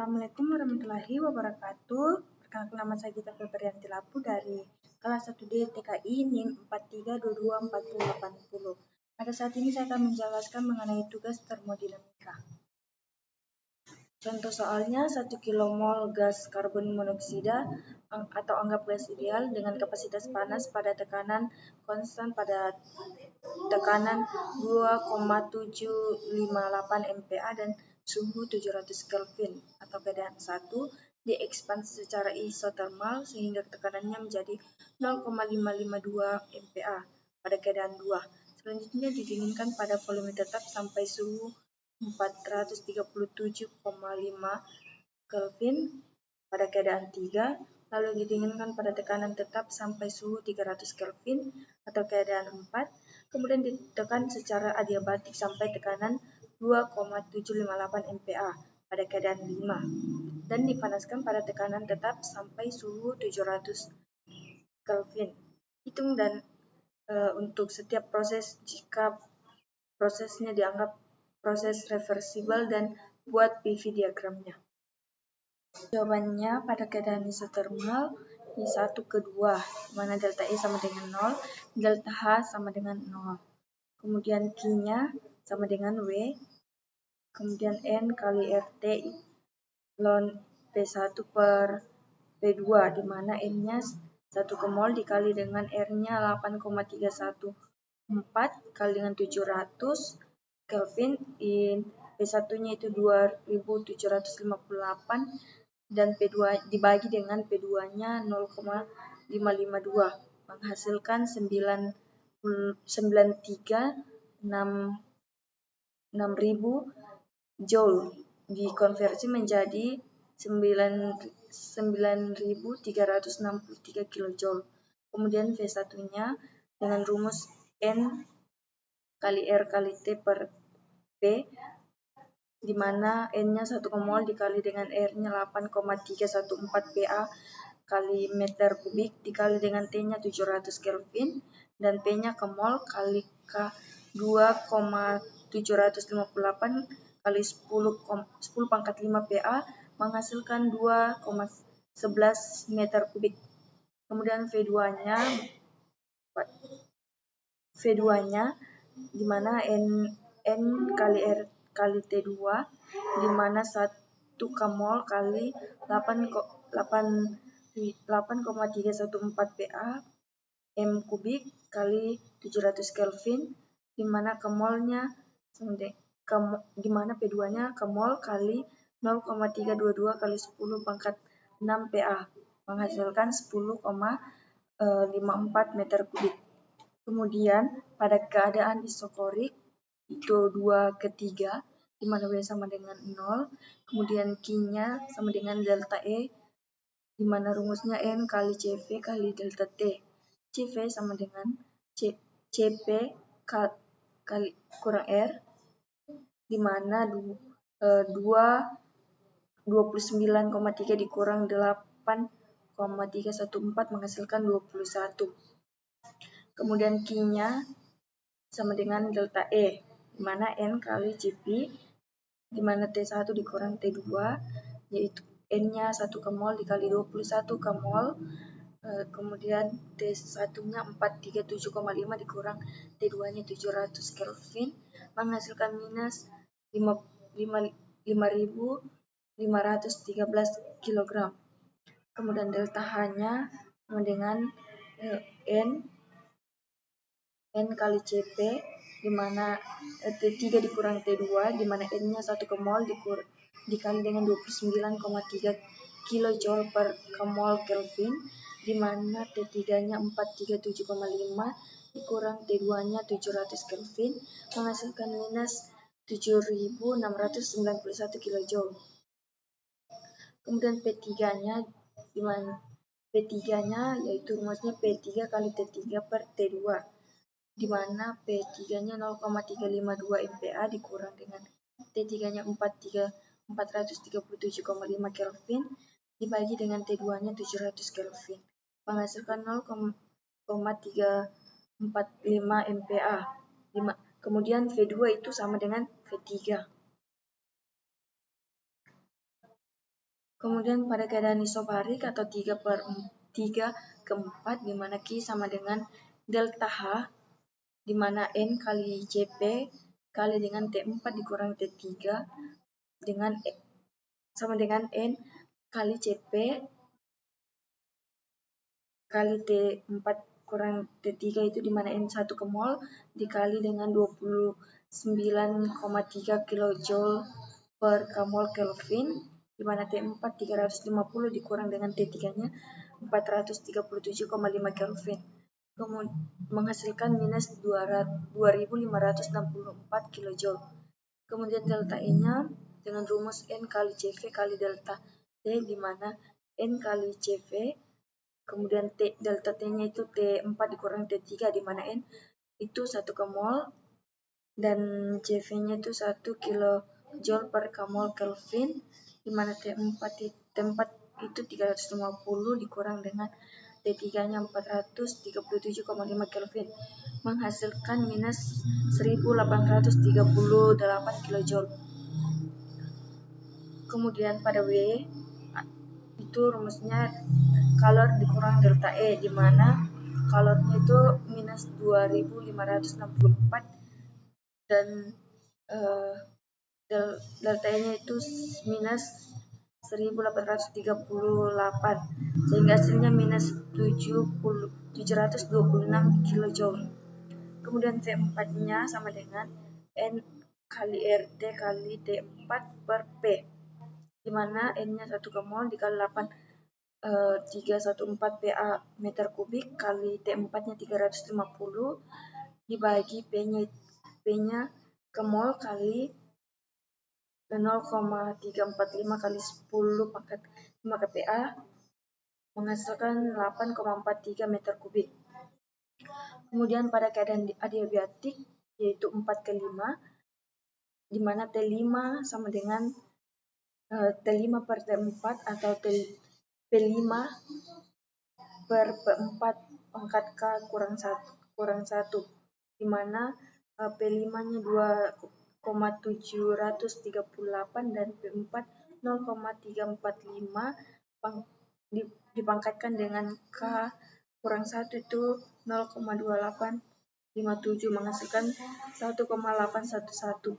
Assalamualaikum warahmatullahi wabarakatuh. Perkenalkan, nama saya Gita Febrianti Lapu dari kelas 1D TKI NIM 43224080. Pada saat ini saya akan menjelaskan mengenai tugas termodinamika. Contoh soalnya, 1 kmol gas karbon monoksida atau anggap gas ideal dengan kapasitas panas pada tekanan konstan pada tekanan 2,758 MPa dan suhu 700 Kelvin atau keadaan 1 diekspansi secara isotermal sehingga tekanannya menjadi 0,552 MPa pada keadaan 2. Selanjutnya didinginkan pada volume tetap sampai suhu 437,5 Kelvin pada keadaan 3, lalu didinginkan pada tekanan tetap sampai suhu 300 Kelvin atau keadaan 4, kemudian ditekan secara adiabatik sampai tekanan 2,758 MPa pada keadaan 5, dan dipanaskan pada tekanan tetap sampai suhu 700 Kelvin. Hitung dan untuk setiap proses jika prosesnya dianggap proses reversibel dan buat PV diagramnya. Jawabannya pada keadaan isotermal di 1 ke 2, mana delta E sama dengan 0, delta H sama dengan 0. Kemudian Q-nya sama dengan W, kemudian N kali RT ln P1 per P2, di mana N-nya 1 kmol dikali dengan R-nya 8,314 kali dengan 700 Kelvin, P1-nya itu 2758 dan P2 dibagi dengan P2-nya 0,552 menghasilkan 936000 Joule, dikonversi menjadi 9363 kJ. Kemudian V1-nya dengan rumus N kali R kali T per P, di mana N-nya 1 kmol dikali dengan R-nya 8,314 Pa kali meter kubik dikali dengan T-nya 700 Kelvin dan P-nya kmol kali K 2,758 kali 10 pangkat 5 Pa menghasilkan 2,11 meter kubik. Kemudian V2-nya di mana N kali R kali T2, di mana 1 kmol kali 8,314 Pa M kubik kali 700 Kelvin, di mana kmolnya di mana P2-nya kmol kali 0,322 kali 10 pangkat 6 Pa menghasilkan 10,54 meter kubik. Kemudian pada keadaan isokorik itu 2 ke 3, di mana W sama dengan 0, kemudian Q-nya sama dengan delta E, di mana rumusnya N kali CV kali delta T. CV sama dengan CP kali kurang R, di mana 29,3 dikurang 8,314 menghasilkan 21. Kemudian Q-nya sama dengan delta E, di mana N kali Cp, di mana T1 dikurang T2, yaitu N-nya 1 kmol dikali 21 kmol, kemudian T1-nya 437,5 dikurang T2-nya 700 Kelvin, menghasilkan minus 5.513 kg. Kemudian delta H-nya sama dengan N kali Cp, di mana T3 dikurang T2, di mana N-nya 1 kmol dikali dengan 29,3 kJ per kmol Kelvin, di mana T3-nya 437,5 dikurang T2-nya 700 Kelvin menghasilkan minus 7.691 kJ. Kemudian P3-nya di mana P3-nya yaitu rumusnya P3 kali T3 per T2, di mana P3-nya 0,352 MPa dikurang dengan T3-nya 437,5 Kelvin dibagi dengan T2-nya 700 Kelvin menghasilkan 0,345 MPa. Kemudian V2 itu sama dengan V3. Kemudian pada keadaan isobarik atau 3/4 di mana Q sama dengan delta H di mana N kali Cp kali dengan T4 dikurangi T3 dengan sama dengan N kali Cp kali T4 kurang T3 itu di mana N 1 ke mol dikali dengan 29,3 kJ per mol Kelvin di mana T4 350 dikurang dengan T3-nya 437,5 Kelvin. Kemudian menghasilkan minus 2564 kJ. Kemudian delta E-nya dengan rumus N kali CV kali delta T di mana N kali CV kemudian delta T-nya itu T4 dikurang T3 di mana N itu 1 ke mol dan CV-nya itu 1 kJ per mol Kelvin di mana T4 itu 350 dikurang dengan T3-nya 437,5 Kelvin menghasilkan minus 1838 kJ. Kemudian pada W itu rumusnya kalor dikurang delta E di mana kalornya itu minus 2564 dan delta E-nya itu minus 1838 sehingga hasilnya minus 726 kJ. Kemudian V4-nya sama dengan N kali RT kali T4 per P di mana N-nya 1 ke mol dikali 314 PA meter kubik kali T4-nya 350 dibagi P-nya ke mol kali 0,345 kali 10 pangkat 5 ke PA menghasilkan 8,43 meter kubik. Kemudian pada keadaan adiabatik yaitu 4 ke 5 di mana T5 sama dengan T5 per T4 atau P5 per P4 pangkat K kurang 1 di mana P5-nya 2,738 dan P4 0,345 dipangkatkan dengan K kurang 1 itu 0,2857 menghasilkan 1,811.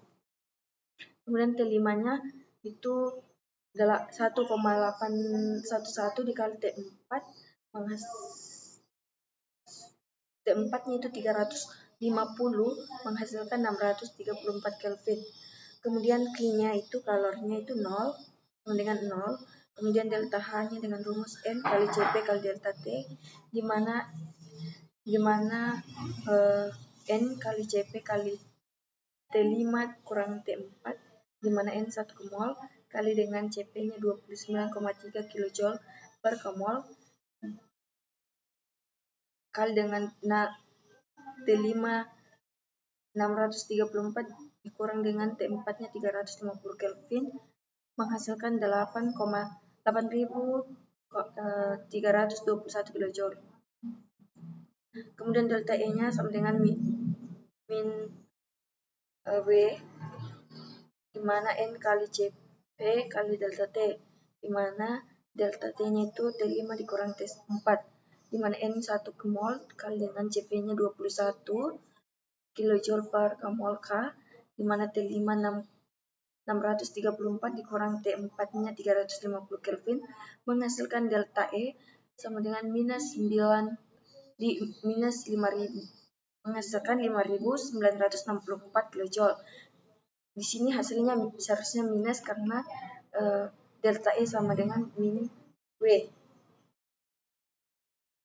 Kemudian T5-nya itu 1,811 dikali T4 T4-nya itu 350 menghasilkan 634 Kelvin. Kemudian Q-nya itu kalornya itu 0 dengan 0. Kemudian delta H-nya dengan rumus N kali Cp kali delta T di mana N kali Cp kali T5 kurang T4 di mana N 1 ke mol kali dengan Cp-nya 29,3 kJ per mol kali dengan T5 634 dikurang dengan T4-nya 350 Kelvin menghasilkan 8.321 kJ. Kemudian delta E-nya sama dengan min W di mana N kali Cp kali delta T di mana delta T-nya itu T5 dikurang T4 di mana N 1 ke mol kali dengan Cp-nya 21 kJ per mol K di mana T5 634 dikurang T4-nya 350 Kelvin menghasilkan delta E sama dengan minus 5.000 menghasilkan 5.964 kJ. Di sini hasilnya seharusnya minus karena delta E sama dengan min W.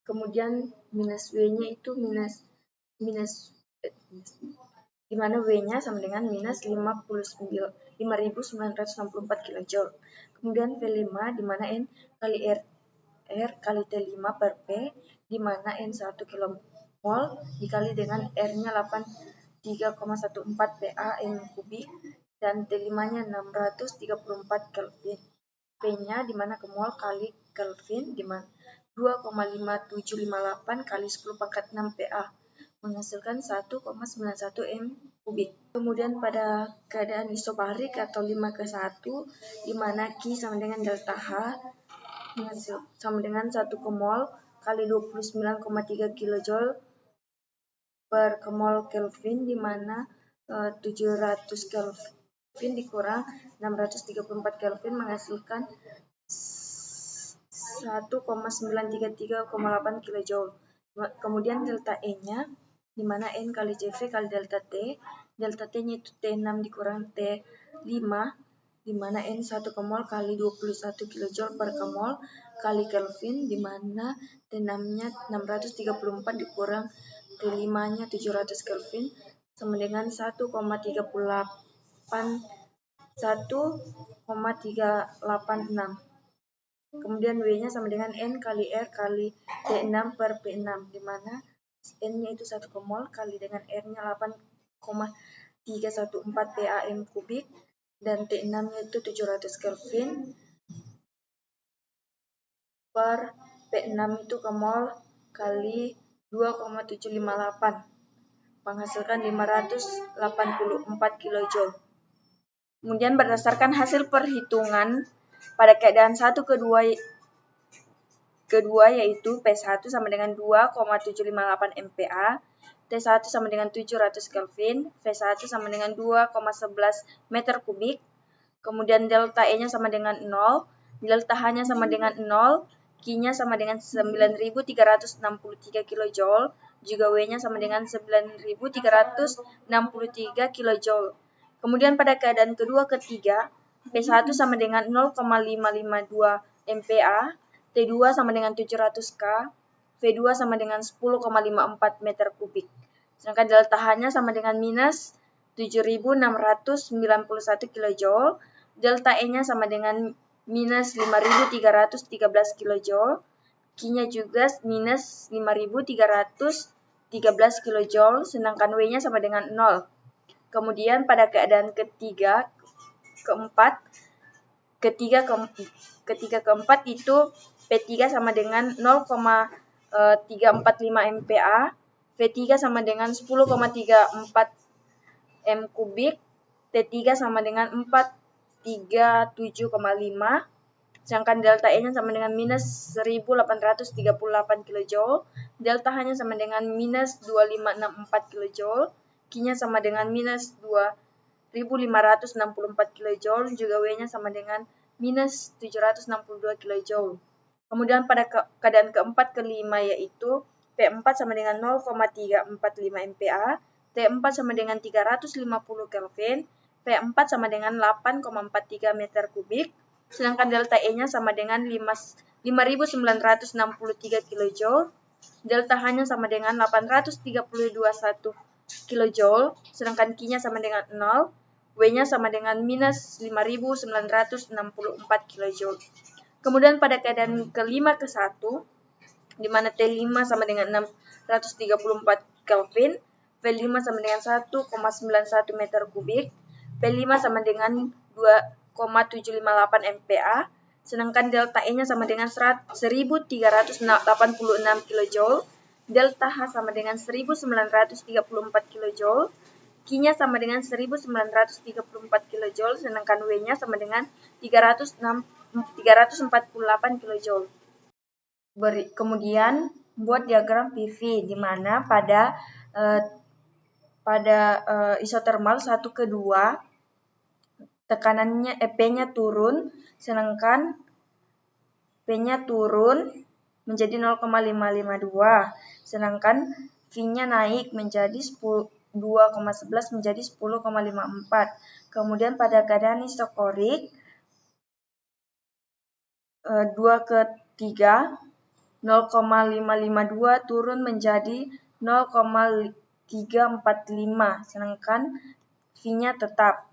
Kemudian minus W-nya itu minus di mana W-nya sama dengan minus 5.964 kJ. Kemudian V5 di mana N kali R kali T5 per P di mana N 1 kmol dikali dengan R-nya 83,14 PA M kubik dan T5-nya 634 Kelvin. P-nya di mana ke mol kali Kelvin di mana 2,5758 kali 10 pangkat 6 PA menghasilkan 1,91 m³. Kemudian pada keadaan isobarik atau 5:1, di mana Q sama dengan delta H sama dengan 1 mol kali 29,3 kJ per mol Kelvin, di mana 700 Kelvin dikurang 634 Kelvin menghasilkan 1,933,8 kJ. Kemudian delta E-nya, di mana N kali CV kali delta T. Delta T-nya itu T6 dikurang T5, di mana N 1 mol kali 21 kJ per mol kali Kelvin, di mana T6-nya 634 dikurang T5-nya 700 Kelvin sama dengan 1,386. Kemudian W-nya sama dengan N kali R kali T6 per P6, di mana N-nya itu 1 mol kali dengan R-nya 8,314 PAM3 dan T6-nya itu 700 Kelvin per P6 itu mol kali 2,758 menghasilkan 584 kJ. Kemudian berdasarkan hasil perhitungan pada keadaan 1 kedua yaitu P1 sama dengan 2,758 MPa, T1 sama dengan 700 Kelvin, V1 sama dengan 2,11 meter kubik, kemudian delta E-nya sama dengan 0, delta H-nya sama dengan 0, Q-nya sama dengan 9.363 kJ, juga W-nya sama dengan 9.363 kJ. Kemudian pada keadaan kedua ketiga, P1 sama dengan 0,552 MPa, T2 sama dengan 700 K, V2 sama dengan 10,54 meter kubik. Sedangkan delta H-nya sama dengan minus 7.691 kJ, delta E-nya sama dengan minus 5.313 kJ, Q-nya juga minus 5.313 kJ, sedangkan W-nya sama dengan 0. Kemudian pada keadaan ketiga keempat itu P3 sama dengan 0,345 MPa, V3 sama dengan 10,34 m3, T3 sama dengan 437,5, sedangkan delta E-nya sama dengan minus 1.838 kJ, delta H-nya sama dengan minus 2.564 kJ, Q-nya sama dengan minus 2.564 kJ, juga W-nya sama dengan minus 762 kJ. Kemudian pada keadaan keempat kelima yaitu P4 sama dengan 0,345 MPa, T4 sama dengan 350 Kelvin, V4 sama dengan 8,43 meter kubik, sedangkan delta E-nya sama dengan 5.963 kJ, delta H-nya sama dengan 832,1 kJ, sedangkan Q-nya sama dengan 0, W-nya sama dengan minus 5.964 kJ. Kemudian pada keadaan kelima ke 1, di mana T5 sama dengan 634 Kelvin, V5 sama dengan 1,91 meter kubik, P5 sama dengan 2,758 MPa, sedangkan delta E-nya sama dengan 1.386 kJ, delta H sama dengan 1.934 kJ, Q-nya sama dengan 1.934 kJ, sedangkan W-nya sama dengan 348 kJ. Kemudian buat diagram PV, di mana pada isotermal 1 ke 2 tekanannya P-nya turun, sedangkan P-nya turun menjadi 0,552, sedangkan V-nya naik menjadi 2,11 menjadi 10,54. Kemudian pada keadaan isokorik 2 ke 3 0,552 turun menjadi 0,345, sedangkan V-nya tetap.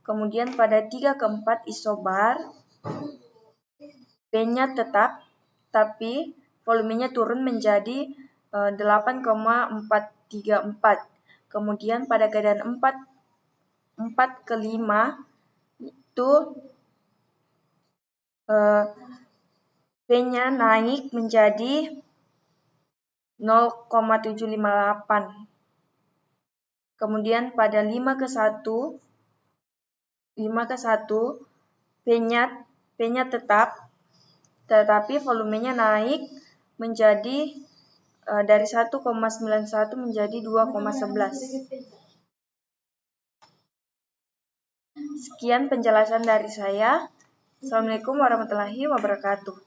Kemudian pada 3 ke 4 isobar, P-nya tetap, tapi volumenya turun menjadi 8,434. Kemudian pada keadaan 4 ke 5 itu P-nya naik menjadi 0,758. Kemudian pada 5 ke 1 P-nya tetap, tetapi volumenya naik menjadi dari 1,91 menjadi 2,11. Sekian penjelasan dari saya. Assalamualaikum warahmatullahi wabarakatuh.